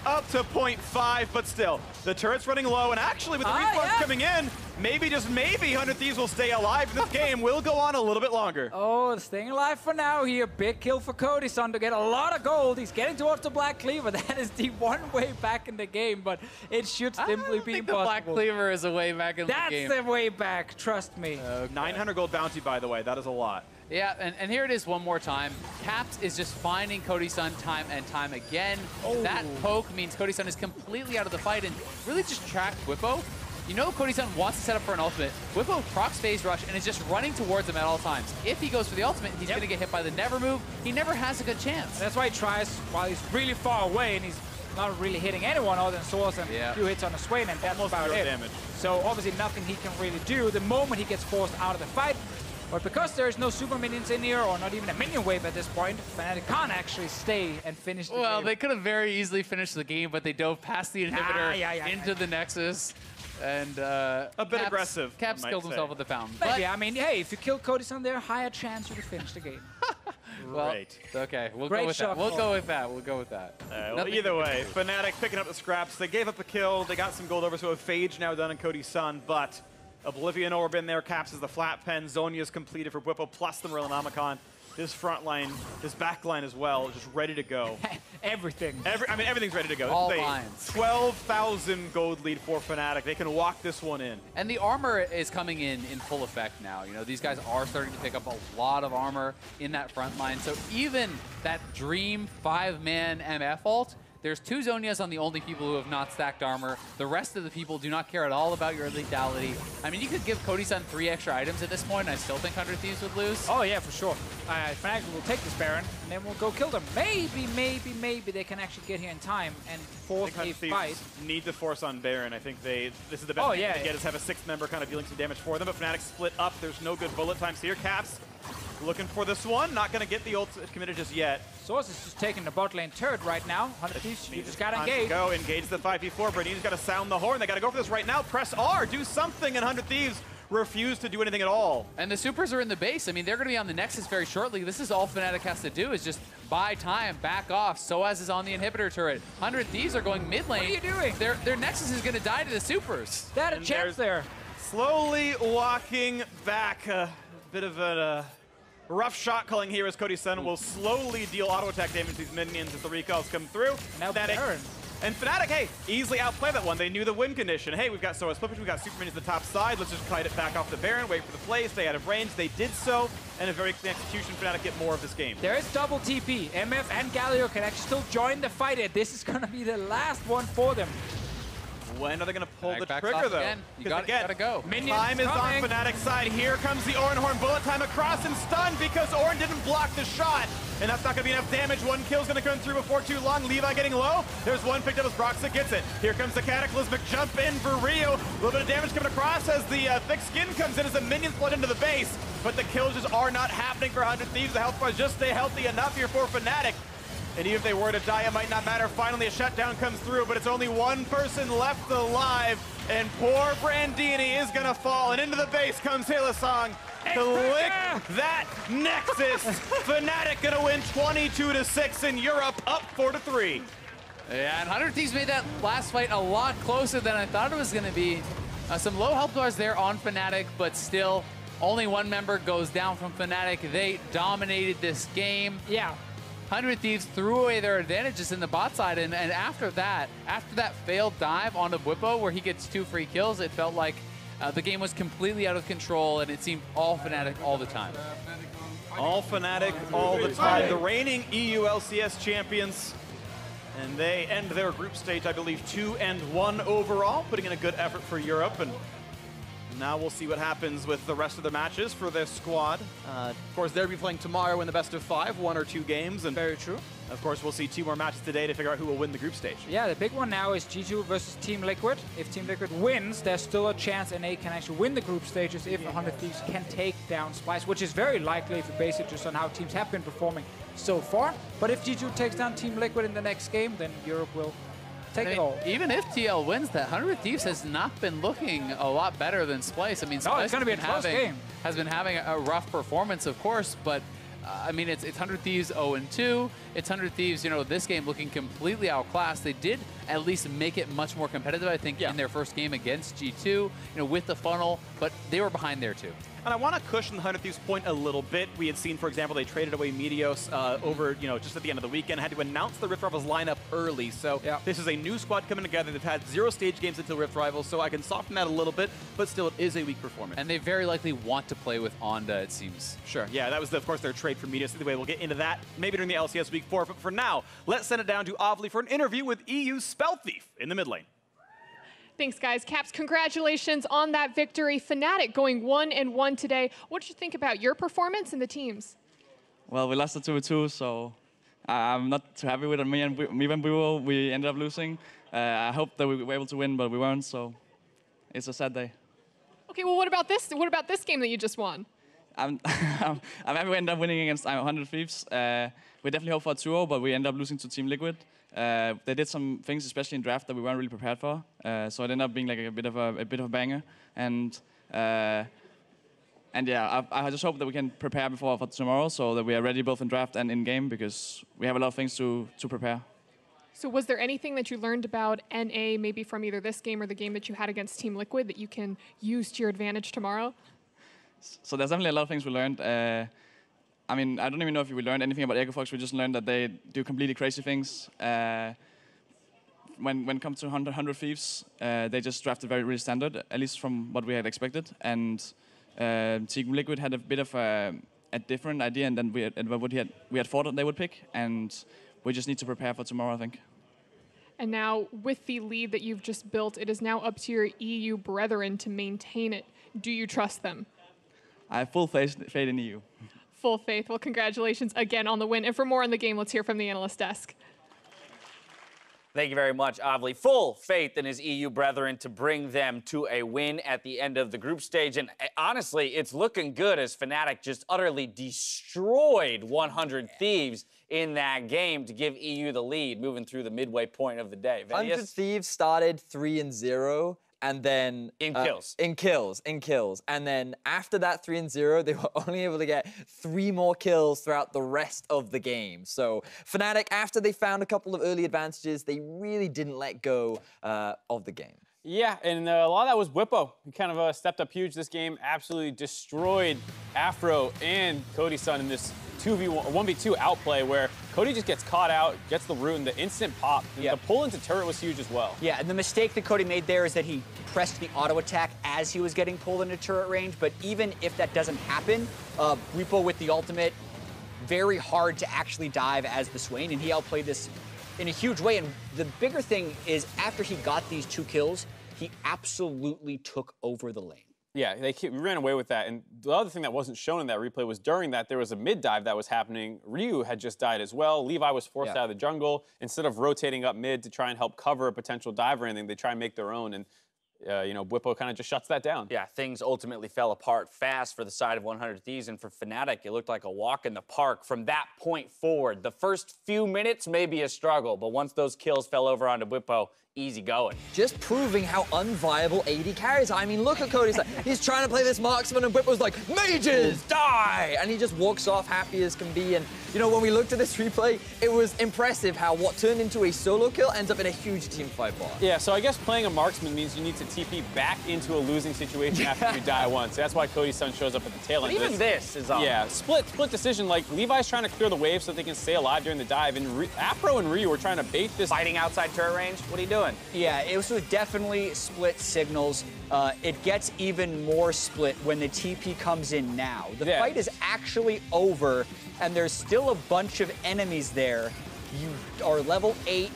up to 0.5, but still, the turret's running low, and actually with the respawn coming in, maybe, just maybe, 100 Thieves will stay alive. This game will go on a little bit longer. Oh, staying alive for now here. Big kill for Cody Sun to get a lot of gold. He's getting towards the Black Cleaver. That is the one way back in the game, but it should simply be impossible. The Black Cleaver is a way back in the game. That's the way back, trust me. 900 gold bounty, by the way. That is a lot. Yeah, and here it is one more time. Caps is just finding Cody Sun time and time again. That poke means Cody Sun is completely out of the fight and really just tracked Bwipo. You know Cody Sun wants to set up for an ultimate. Bwipo procs phase rush and is just running towards him at all times. If he goes for the ultimate, he's going to get hit by the never move. He never has a good chance. And that's why he tries while he's really far away and he's not really hitting anyone other than sOAZ and a few hits on the Swain, and that's about it. Damage. So obviously nothing he can really do the moment he gets forced out of the fight. But because there's no super minions in here, or not even a minion wave at this point, Fnatic can't actually stay and finish the game. Well, they could have very easily finished the game, but they dove past the inhibitor into the Nexus. And a bit aggressive. Caps killed himself with the fountain. Maybe, I mean, hey, if you kill Cody Sun there, higher chance you can finish the game. Well, okay, we'll go with that. We'll go with that. We'll go with that. Well, either way, Fnatic picking up the scraps. They gave up a kill. They got some gold over, so a Phage now done on Cody Sun, but Oblivion Orb in there. Caps is the flat pen. Zonia's completed for Bwipo, plus the Morellonomicon. this front line, this back line as well, just ready to go. Everything. I mean, everything's ready to go. All this is a lines. 12,000 gold lead for Fnatic. They can walk this one in. And the armor is coming in full effect now. You know, these guys are starting to pick up a lot of armor in that front line. So even that dream 5-man MF ult, there's 2 Zhonya's on the only people who have not stacked armor. The rest of the people do not care at all about your lethality. I mean, you could give Cody-san 3 extra items at this point, and I still think 100 Thieves would lose. Oh, yeah, for sure. Fnatic will take this Baron, and then we'll go kill them. Maybe they can actually get here in time and force a fight. Need to force on Baron. I think this is the best thing to get is have a 6th member kind of dealing some damage for them, but Fnatic split up. There's no good bullet times here. Caps looking for this one. Not going to get the ult committed just yet. sOAZ is just taking the bot lane turret right now. 100 Thieves, you just got to engage. Go engage the 5v4. Brandini's got to sound the horn. They got to go for this right now. Press R. Do something. And 100 Thieves refuse to do anything at all. And the supers are in the base. I mean, they're going to be on the Nexus very shortly. This is all Fnatic has to do is just buy time, back off. sOAZ is on the inhibitor turret. 100 Thieves are going mid lane. What are you doing? Their Nexus is going to die to the supers. They had a chance there. Slowly walking back. A bit of a rough shot calling here as Cody-san will slowly deal auto attack damage to these minions as the recalls come through. Now Baron. And Fnatic, hey, easily outplay that one. They knew the win condition. Hey, we've got sOAZ Flippers, we've got super minions at the top side. Let's just kite it back off the Baron, wait for the play, stay out of range. They did so, and a very clean execution. Fnatic get more of this game. There is double TP. MF and Galio can actually still join the fight. This is going to be the last one for them. When are they going to pull the trigger, though? You gotta go. Time is on Fnatic's side. Here comes the Ornn horn. Bullet time across and stunned because Ornn didn't block the shot. And that's not going to be enough damage. One kill's going to come through before too long. Levi getting low. There's one picked up as Broxah gets it. Here comes the Cataclysmic jump in for Rio. A little bit of damage coming across as the thick skin comes in as the minions flood into the base. But the kills just are not happening for 100 Thieves. The health bars just stay healthy enough here for Fnatic. And even if they were to die, it might not matter. Finally, a shutdown comes through, but it's only one person left alive. And poor Brandini is going to fall. And into the base comes Hylissang to lick that Nexus. Fnatic going to win 22-6 in Europe, up 4-3. Yeah, and 100 Thieves made that last fight a lot closer than I thought it was going to be. Some low health bars there on Fnatic, but still, only one member goes down from Fnatic. They dominated this game. Yeah. 100 Thieves threw away their advantages in the bot side, and after that failed dive onto Bwipo where he gets 2 free kills, it felt like the game was completely out of control, and it seemed all Fnatic all the time. All Fnatic all the time. The reigning EU LCS champions, and they end their group stage, I believe, 2-1 overall, putting in a good effort for Europe. And now we'll see what happens with the rest of the matches for this squad. Of course, they'll be playing tomorrow in the best of 5, 1 or 2 games. And very true. Of course, we'll see 2 more matches today to figure out who will win the group stage. Yeah, the big one now is G2 versus Team Liquid. If Team Liquid wins, there's still a chance NA can actually win the group stages if 100 Thieves can take down Splice, which is very likely if you base it just on how teams have been performing so far. But if G2 takes down Team Liquid in the next game, then Europe will take it all. Even if TL wins, that 100 Thieves has not been looking a lot better than Splice. I mean, Splice it's going to be a close game. Has been having a rough performance, of course, but I mean, it's 100 Thieves 0-2. It's 100 Thieves, you know, this game looking completely outclassed. They did at least make it much more competitive, I think, in their first game against G2, you know, with the funnel, but they were behind there too. And I want to cushion the 100 Thieves point a little bit. We had seen, for example, they traded away Meteos over, you know, just at the end of the weekend, had to announce the Rift Rivals lineup early. So this is a new squad coming together. They've had 0 stage games until Rift Rivals, so I can soften that a little bit, but still it is a weak performance. And they very likely want to play with Onda, it seems. Sure, yeah, that was, of course, their trade for Meteos. Anyway, we'll get into that maybe during the LCS Week 4, but for now, let's send it down to Avli for an interview with EU Spell Thief in the mid lane. Thanks, guys. Caps, congratulations on that victory. Fnatic going 1-1 today. What did you think about your performance and the teams? Well, we lost it 2-2, so I'm not too happy with it. Me and Bwipo, we ended up losing. I hope that we were able to win, but we weren't, so it's a sad day. Okay, well, what about this? What about this game that you just won? I'm happy we ended up winning against 100 Thieves. We definitely hoped for a 2-0, but we ended up losing to Team Liquid. They did some things, especially in draft, that we weren't really prepared for. So it ended up being like a bit of a banger. And yeah, I just hope that we can prepare for tomorrow, so that we are ready both in draft and in game, because we have a lot of things to prepare. So was there anything that you learned about NA, maybe from either this game or the game that you had against Team Liquid, that you can use to your advantage tomorrow? So there's definitely a lot of things we learned. I mean, I don't even know if we learned anything about EcoFox. We just learned that they do completely crazy things. When it comes to 100 Thieves, they just drafted really standard, at least from what we had expected. And Team Liquid had a bit of a different idea than we had thought that they would pick. And we just need to prepare for tomorrow, I think. And now, with the lead that you've just built, it is now up to your EU brethren to maintain it. Do you trust them? I have full faith in EU. Full faith. Well, congratulations again on the win. And for more on the game, let's hear from the analyst desk. Thank you very much, Avli. Full faith in his EU brethren to bring them to a win at the end of the group stage. And honestly, it's looking good as Fnatic just utterly destroyed 100 Thieves in that game to give EU the lead, moving through the midway point of the day. 100 Thieves started 3-0. And then in kills. And then after that 3-0, they were only able to get 3 more kills throughout the rest of the game. So Fnatic, after they found a couple of early advantages, they really didn't let go of the game. Yeah, and a lot of that was Bwipo. He kind of stepped up huge this game, absolutely destroyed Aphro and Cody's son in this 1v2 outplay where Cody just gets caught out, gets the root, and the instant pop. The pull into turret was huge as well. Yeah, and the mistake that Cody made there is that he pressed the auto attack as he was getting pulled into turret range. But even if that doesn't happen, Bwipo with the ultimate, very hard to actually dive as the Swain, and he outplayed this in a huge way. And the bigger thing is after he got these 2 kills, he absolutely took over the lane. Yeah, they ran away with that. And the other thing that wasn't shown in that replay was during that, there was a mid dive that was happening. Ryu had just died as well. Levi was forced out of the jungle. Instead of rotating up mid to try and help cover a potential dive or anything, they try and make their own. And, you know, Bwipo kind of just shuts that down. Yeah, things ultimately fell apart fast for the side of 100 Thieves. And for Fnatic, it looked like a walk in the park from that point forward. The first few minutes may be a struggle, but once those kills fell over onto Bwipo, easy going. Just proving how unviable AD carries. I mean, look at Cody. He's trying to play this marksman, and Bwipo's like, mages, die! And he just walks off happy as can be. And, you know, when we looked at this replay, it was impressive how what turned into a solo kill ends up in a huge team fight bar. Yeah, so I guess playing a marksman means you need to TP back into a losing situation after you die once. That's why Cody's son shows up at the tail end. But even this is yeah, split decision. Like, Levi's trying to clear the wave so they can stay alive during the dive. And Aphro and Ryu were trying to bait this. Fighting outside turret range? What are you doing? Yeah, it was definitely split signals. It gets even more split when the TP comes in now. The fight is actually over, and there's still a bunch of enemies there. You are level 8.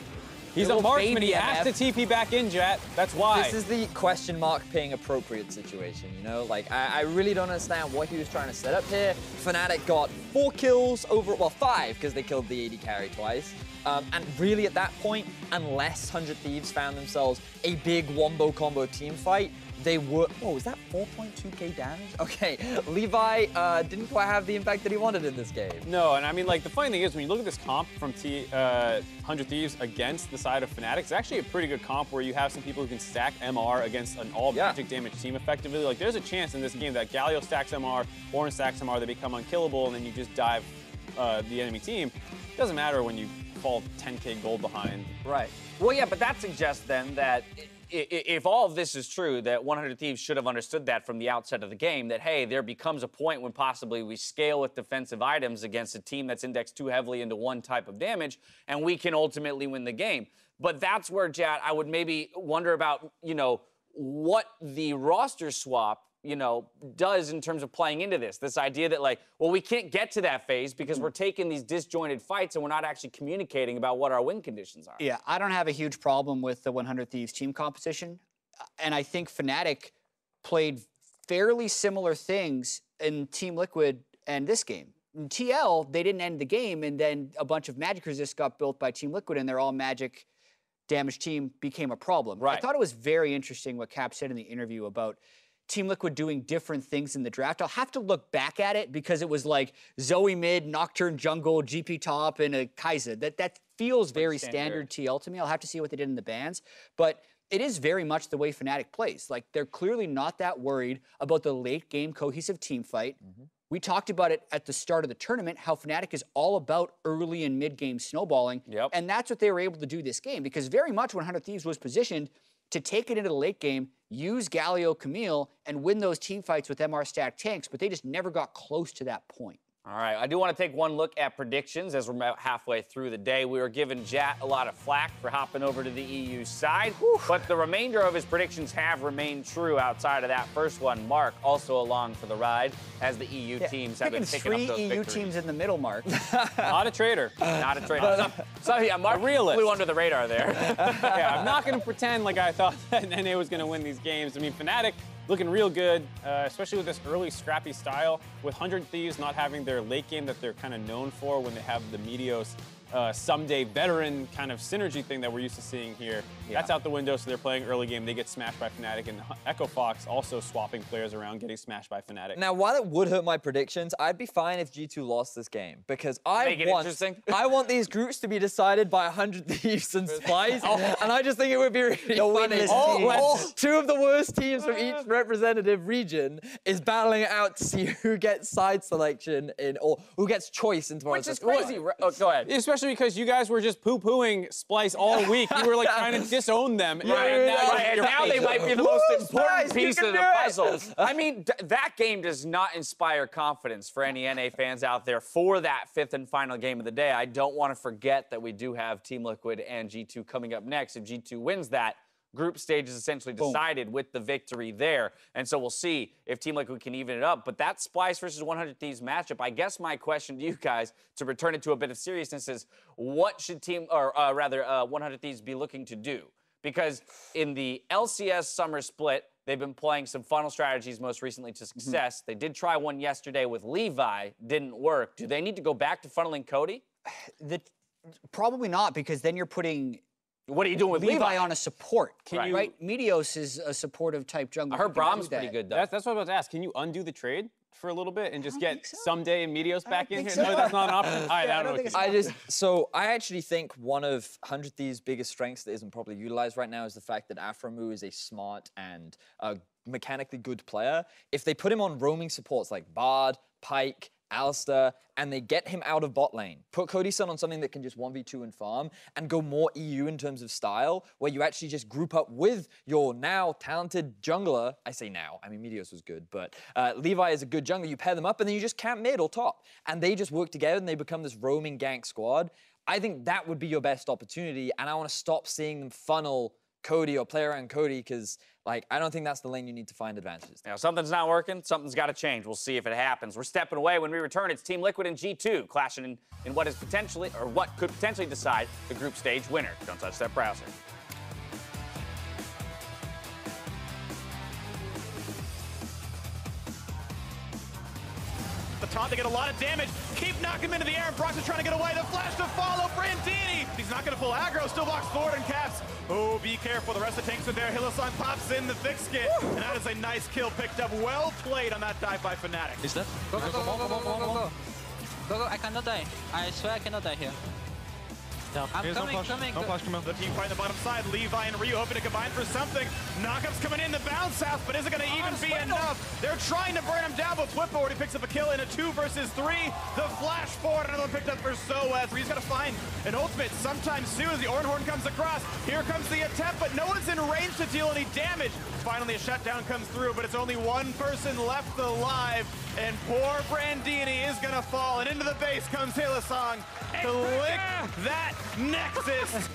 He's a marksman. He has to TP back in, Jet. That's why. This is the question mark ping appropriate situation, you know? Like, I really don't understand what he was trying to set up here. Fnatic got 4 kills over, well, 5, because they killed the AD carry twice. And really at that point, unless 100 Thieves found themselves a big wombo combo team fight, they were, oh, was that 4.2k damage? Okay, Levi didn't quite have the impact that he wanted in this game. No, and I mean, like, the funny thing is, when you look at this comp from 100 Thieves against the side of Fnatic, it's actually a pretty good comp where you have some people who can stack MR against an all-magic damage team effectively. Like, there's a chance in this game that Galio stacks MR, Ornn stacks MR, they become unkillable, and then you just dive the enemy team. It doesn't matter when you fall 10k gold behind. Right. Well, yeah, but that suggests then that if all of this is true, that 100 Thieves should have understood that from the outset of the game, that, hey, there becomes a point when possibly we scale with defensive items against a team that's indexed too heavily into one type of damage, and we can ultimately win the game. But that's where, Jad, I would maybe wonder about, you know, what the roster swap, you know, does in terms of playing into this idea that, like, well, we can't get to that phase because we're taking these disjointed fights and we're not actually communicating about what our win conditions are. Yeah, I don't have a huge problem with the 100 Thieves team composition. And I think Fnatic played fairly similar things in Team Liquid and this game. In TL, they didn't end the game, and then a bunch of magic resist got built by Team Liquid, and their all-magic damage team became a problem. Right. I thought it was very interesting what Cap said in the interview about Team Liquid doing different things in the draft. I'll have to look back at it because it was like Zoe mid, Nocturne jungle, GP top, and a Kai'Sa. That feels very standard TL to me. I'll have to see what they did in the bans. But it is very much the way Fnatic plays. Like, they're clearly not that worried about the late game cohesive team fight. We talked about it at the start of the tournament, how Fnatic is all about early and mid-game snowballing. And that's what they were able to do this game, because very much 100 Thieves was positioned to take it into the late game, use Galio, Camille, and win those team fights with MR stacked tanks, but they just never got close to that point. All right, I do want to take one look at predictions as we're about halfway through the day. We were giving Jat a lot of flack for hopping over to the EU side, but the remainder of his predictions have remained true outside of that first one. Mark also along for the ride as the EU teams have been picking up those three EU victories. teams in the middle, Mark. Not a traitor. Not a traitor. So yeah, Mark flew under the radar there. Yeah, I'm not going to pretend like I thought that NA was going to win these games. I mean, Fnatic looking real good, especially with this early scrappy style, with 100 Thieves not having their late game that they're kind of known for when they have the Meteos, Ssumday veteran kind of synergy thing that we're used to seeing here. Yeah. That's out the window, so they're playing early game. They get smashed by Fnatic, and Echo Fox also swapping players around, getting smashed by Fnatic. Now, while it would hurt my predictions, I'd be fine if G2 lost this game, because I want these groups to be decided by 100 Thieves and Spice, and I just think it would be really funny when two of the worst teams from each representative region is battling it out to see who gets side selection in, or who gets choice in tomorrow's. Which is crazy. Oh, go ahead. Especially because you guys were just poo-pooing Splice all week. You were like trying to disown them. And now they might be the most important piece of the puzzle. I mean, that game does not inspire confidence for any NA fans out there for that fifth and final game of the day. I don't want to forget that we do have Team Liquid and G2 coming up next. If G2 wins that, group stage is essentially decided with the victory there. And so we'll see if Team Liquid can even it up. But that Splice versus 100 Thieves matchup, I guess my question to you guys, to return it to a bit of seriousness, is what should 100 Thieves be looking to do? Because in the LCS summer split, they've been playing some funnel strategies most recently to success. They did try one yesterday with Levi, didn't work. Do they need to go back to funneling Cody? Probably not, because then you're putting... What are you doing with Levi on a support? Right. Meteos is a supportive type jungler. I heard Brahm's pretty good, though. That's what I was about to ask. Can you undo the trade for a little bit and just get Ssumday and Meteos back in here? No, that's not an option. I actually think one of 100 Thieves' biggest strengths that isn't properly utilized right now is the fact that Aphromoo is a smart and mechanically good player. If they put him on roaming supports like Bard, Pyke, Alistar, and they get him out of bot lane. Put Cody on something that can just 1v2 and farm, and go more EU in terms of style, where you actually just group up with your now talented jungler. I say now, I mean Meteos was good, but Levi is a good jungler. You pair them up, and then you just camp mid or top. And they just work together, and they become this roaming gank squad. I think that would be your best opportunity, and I want to stop seeing them funnel Cody or play around Cody, because I don't think that's the lane you need to find advantages. Now, something's not working. Something's got to change. We'll see if it happens. We're stepping away. When we return, it's Team Liquid and G2 clashing in what is potentially, or what could potentially decide the group stage winner. Don't touch that browser. The taunt, they get a lot of damage. Keep knocking him into the air, and Broxah trying to get away. The flash to follow Brandini. He's not going to pull aggro. Still blocks forward and caps. Oh, be careful. The rest of the tanks are there. Hylissang pops in the thick skin. And that is a nice kill picked up. Well played on that dive by Fnatic. Is that? Go, I cannot die. I swear I cannot die here. I'm coming. No flash, Camille. The team fighting the bottom side. Levi and Ryu hoping to combine for something. Knockup's coming in the bounce house, but is it going to even be enough? They're trying to burn him down, but Bwipo already picks up a kill in a 2 versus 3. The flash forward, another one picked up for sOAZ. Ryu's got to find an ultimate sometime soon as the Ornn comes across. Here comes the attempt, but no one's in range to deal any damage. Finally, a shutdown comes through, but it's only one person left alive, and poor Brandini is going to fall, and into the base comes Hylissang to lick that Nexus.